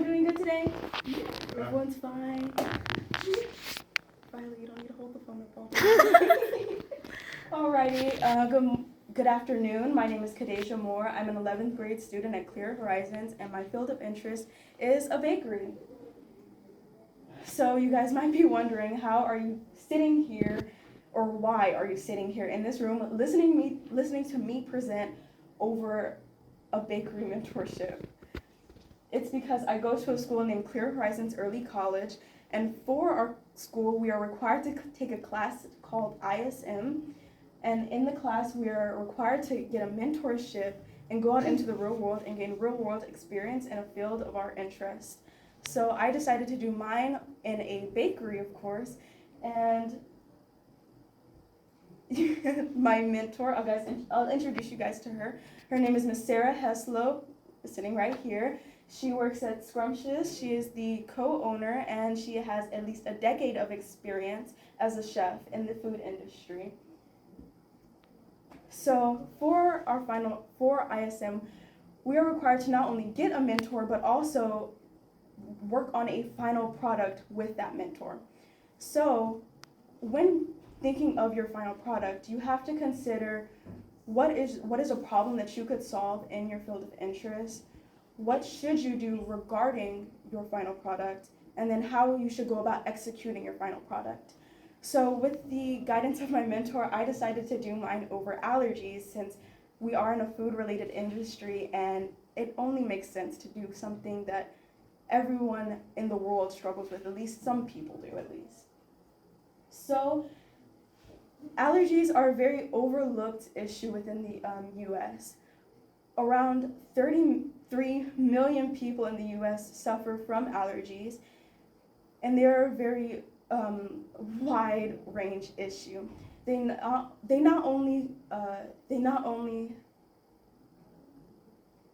everyone doing good today? Everyone's fine. Violet, you don't need to hold the phone up all the time. Alrighty, good afternoon. My name is Kadeja Moore. I'm an 11th grade student at Clear Horizons, and my field of interest is a bakery. So you guys might be wondering, how are you sitting here, or why are you sitting here in this room listening to me present over a bakery mentorship? It's because I go to a school named Clear Horizons Early College, and for our school, we are required to take a class called ISM, and in the class, we are required to get a mentorship and go out into the real world and gain real-world experience in a field of our interest. So I decided to do mine in a bakery, of course, and my mentor, I'll introduce you guys to her. Her name is Miss Sarah Heslow, sitting right here. She works at Scrumptious. She is the co-owner, and she has at least a decade of experience as a chef in the food industry. So for ISM, we are required to not only get a mentor, but also work on a final product with that mentor. So when thinking of your final product, you have to consider what is a problem that you could solve in your field of interest, what should you do regarding your final product, and then how you should go about executing your final product. So with the guidance of my mentor, I decided to do mine over allergies, since we are in a food-related industry, and it only makes sense to do something that everyone in the world struggles with, at least some people do at least. So allergies are a very overlooked issue within the US. Around 33 million people in the US suffer from allergies, and they're a very wide range issue. They not only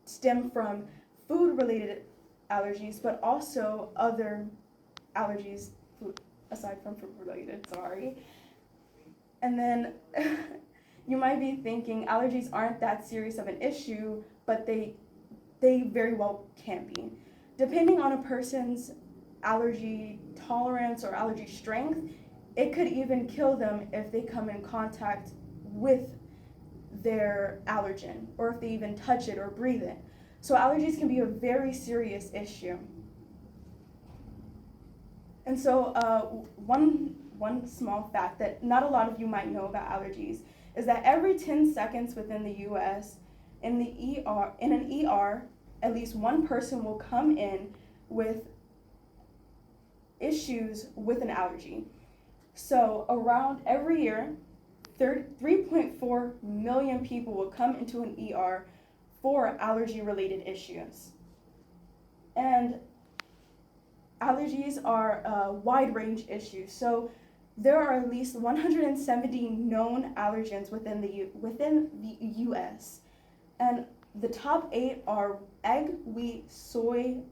stem from food-related allergies, but also other allergies aside from food-related. Sorry. And then you might be thinking allergies aren't that serious of an issue, but they very well can be. Depending on a person's allergy tolerance or allergy strength, it could even kill them if they come in contact with their allergen, or if they even touch it or breathe it. So allergies can be a very serious issue. And so one small fact that not a lot of you might know about allergies is that every 10 seconds within the US, in an ER, at least one person will come in with issues with an allergy. So around every year, 3.4 million people will come into an ER for allergy-related issues. And allergies are a wide range issue. So there are at least 170 known allergens within the US. And the top 8 are egg, wheat, soy,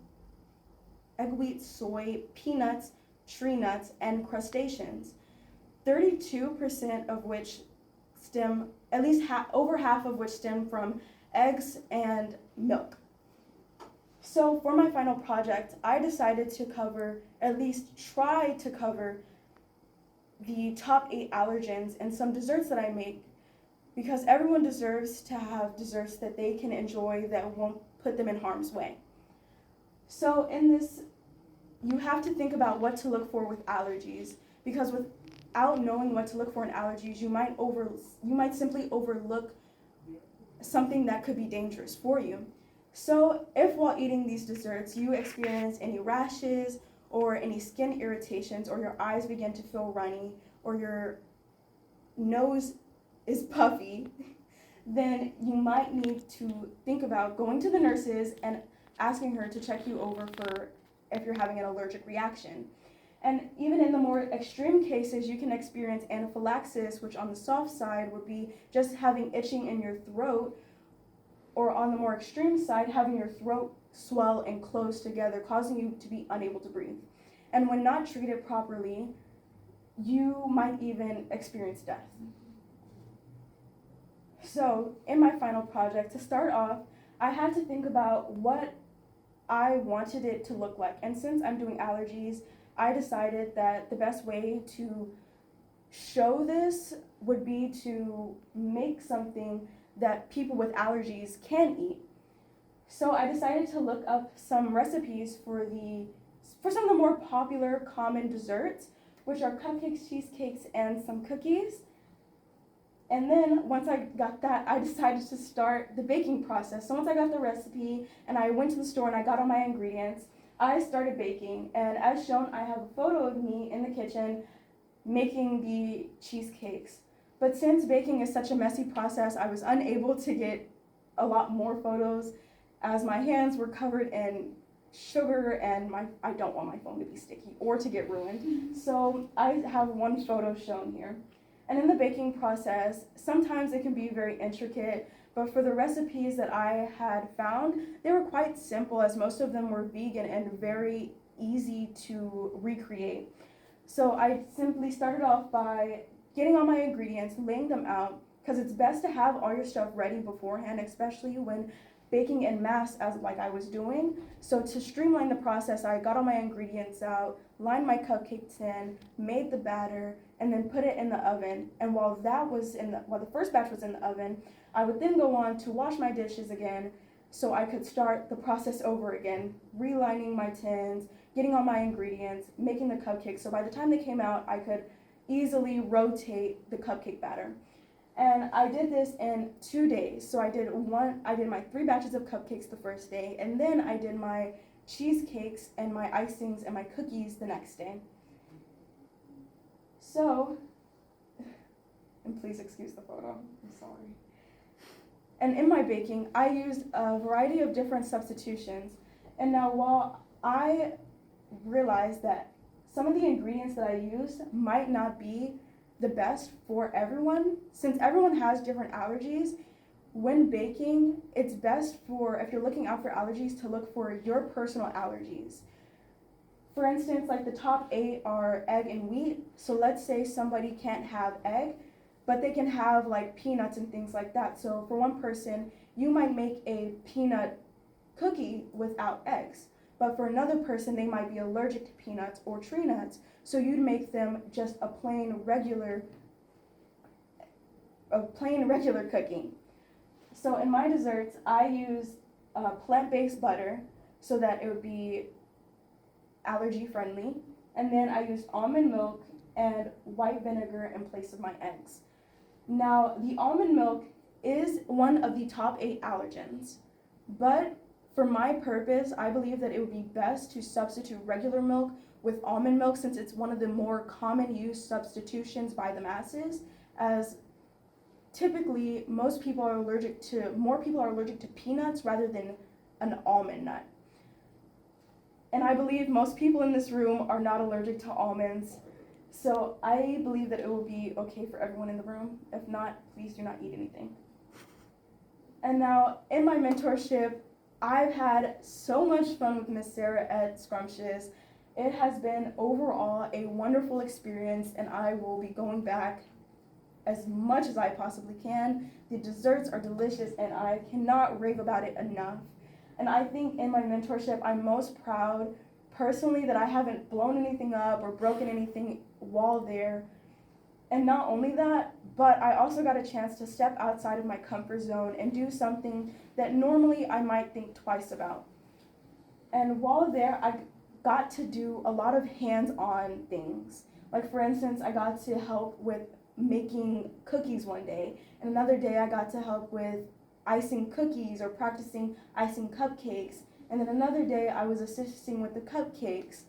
peanuts, tree nuts, and crustaceans. 32% of which stem, at least over half of which stem from eggs and milk. So for my final project, I decided to try to cover the top 8 allergens and some desserts that I make, because everyone deserves to have desserts that they can enjoy that won't put them in harm's way. So in this, you have to think about what to look for with allergies, because without knowing what to look for in allergies, you might simply overlook something that could be dangerous for you. So if while eating these desserts you experience any rashes or any skin irritations, or your eyes begin to feel runny, or your nose is puffy, then you might need to think about going to the nurses and asking her to check you over for if you're having an allergic reaction. And even in the more extreme cases, you can experience anaphylaxis, which on the soft side would be just having itching in your throat, or on the more extreme side, having your throat swell and close together, causing you to be unable to breathe. And when not treated properly, you might even experience death. So in my final project, to start off, I had to think about what I wanted it to look like. And since I'm doing allergies, I decided that the best way to show this would be to make something that people with allergies can eat. So I decided to look up some recipes for some of the more popular common desserts, which are cupcakes, cheesecakes, and some cookies. And then once I got that, I decided to start the baking process. So once I got the recipe and I went to the store and I got all my ingredients, I started baking. And as shown, I have a photo of me in the kitchen making the cheesecakes. But since baking is such a messy process, I was unable to get a lot more photos as my hands were covered in sugar and I don't want my phone to be sticky or to get ruined. So I have one photo shown here. And in the baking process, sometimes it can be very intricate, but for the recipes that I had found, they were quite simple as most of them were vegan and very easy to recreate. So I simply started off by getting all my ingredients, laying them out, because it's best to have all your stuff ready beforehand, especially when baking en masse as like I was doing. So to streamline the process, I got all my ingredients out, lined my cupcakes in, made the batter, and then put it in the oven. And while the first batch was in the oven, I would then go on to wash my dishes again so I could start the process over again, relining my tins, getting all my ingredients, making the cupcakes. So by the time they came out, I could easily rotate the cupcake batter. And I did this in 2 days. So I did my 3 batches of cupcakes the first day, and then I did my cheesecakes and my icings and my cookies the next day. So, and please excuse the photo, I'm sorry. And in my baking, I used a variety of different substitutions. And now while I realized that some of the ingredients that I used might not be the best for everyone, since everyone has different allergies, when baking, it's best if you're looking out for allergies, to look for your personal allergies. For instance, like the top 8 are egg and wheat. So let's say somebody can't have egg, but they can have like peanuts and things like that. So for one person, you might make a peanut cookie without eggs. But for another person, they might be allergic to peanuts or tree nuts. So you'd make them just a plain regular cookie. So in my desserts, I use plant-based butter so that it would be allergy friendly. And then I used almond milk and white vinegar in place of my eggs. Now, the almond milk is one of the top 8 allergens, but for my purpose, I believe that it would be best to substitute regular milk with almond milk, since it's one of the more common used substitutions by the masses, as typically more people are allergic to peanuts rather than an almond nut. And I believe most people in this room are not allergic to almonds, so I believe that it will be okay for everyone in the room. If not, please do not eat anything. And now, in my mentorship, I've had so much fun with Miss Sarah at Scrumptious. It has been overall a wonderful experience, and I will be going back as much as I possibly can. The desserts are delicious, and I cannot rave about it enough. And I think in my mentorship, I'm most proud personally that I haven't blown anything up or broken anything while there. And not only that, but I also got a chance to step outside of my comfort zone and do something that normally I might think twice about. And while there, I got to do a lot of hands-on things. Like for instance, I got to help with making cookies one day, and another day I got to help with icing cookies or practicing icing cupcakes, and then another day I was assisting with the cupcakes.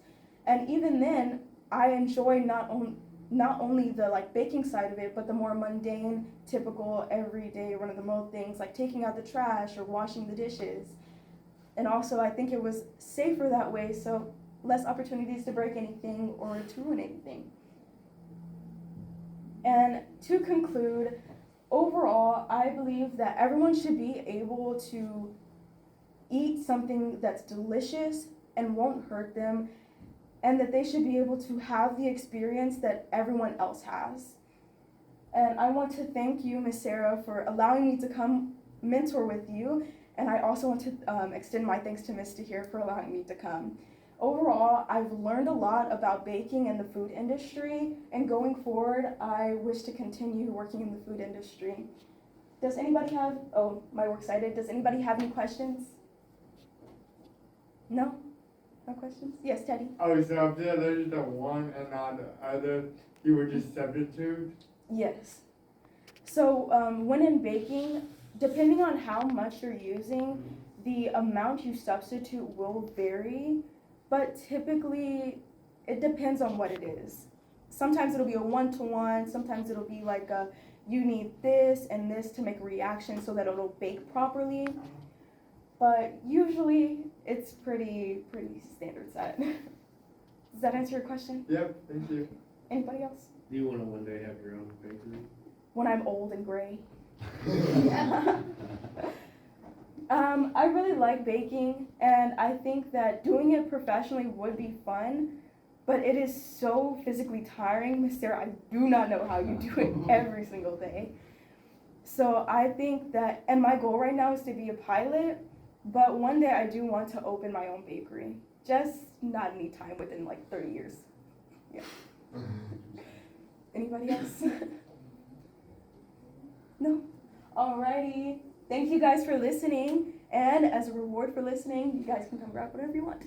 And even then, I enjoy not only the baking side of it, but the more mundane, typical, everyday, run-of-the-mill things like taking out the trash or washing the dishes. And also, I think it was safer that way, so less opportunities to break anything or to ruin anything. And to conclude, overall, I believe that everyone should be able to eat something that's delicious and won't hurt them, and that they should be able to have the experience that everyone else has. And I want to thank you, Miss Sarah, for allowing me to come mentor with you, And I also want to extend my thanks to Ms. Tahir for allowing me to come. Overall, I've learned a lot about baking in the food industry, and going forward, I wish to continue working in the food industry. Does anybody have, oh, my works cited, does anybody have any questions? No? No questions? Yes, Teddy? Oh, so if you're allergic to one and not the other, you would just substitute? Yes. So when in baking, depending on how much you're using, the amount you substitute will vary, but typically it depends on what it is. Sometimes it'll be a one-to-one, sometimes it'll be like a, you need this and this to make a reaction so that it'll bake properly. But usually it's pretty standard set. Does that answer your question? Yep, thank you. Anybody else? Do you want to one day have your own bakery? When I'm old and gray. I really like baking, and I think that doing it professionally would be fun, but it is so physically tiring. Miss Sarah, I do not know how you do it every single day. So I think that, and my goal right now is to be a pilot, but one day I do want to open my own bakery. Just not any time within like 30 years. Yeah. Anybody else? No? Alrighty. Thank you guys for listening. And as a reward for listening, you guys can come grab whatever you want.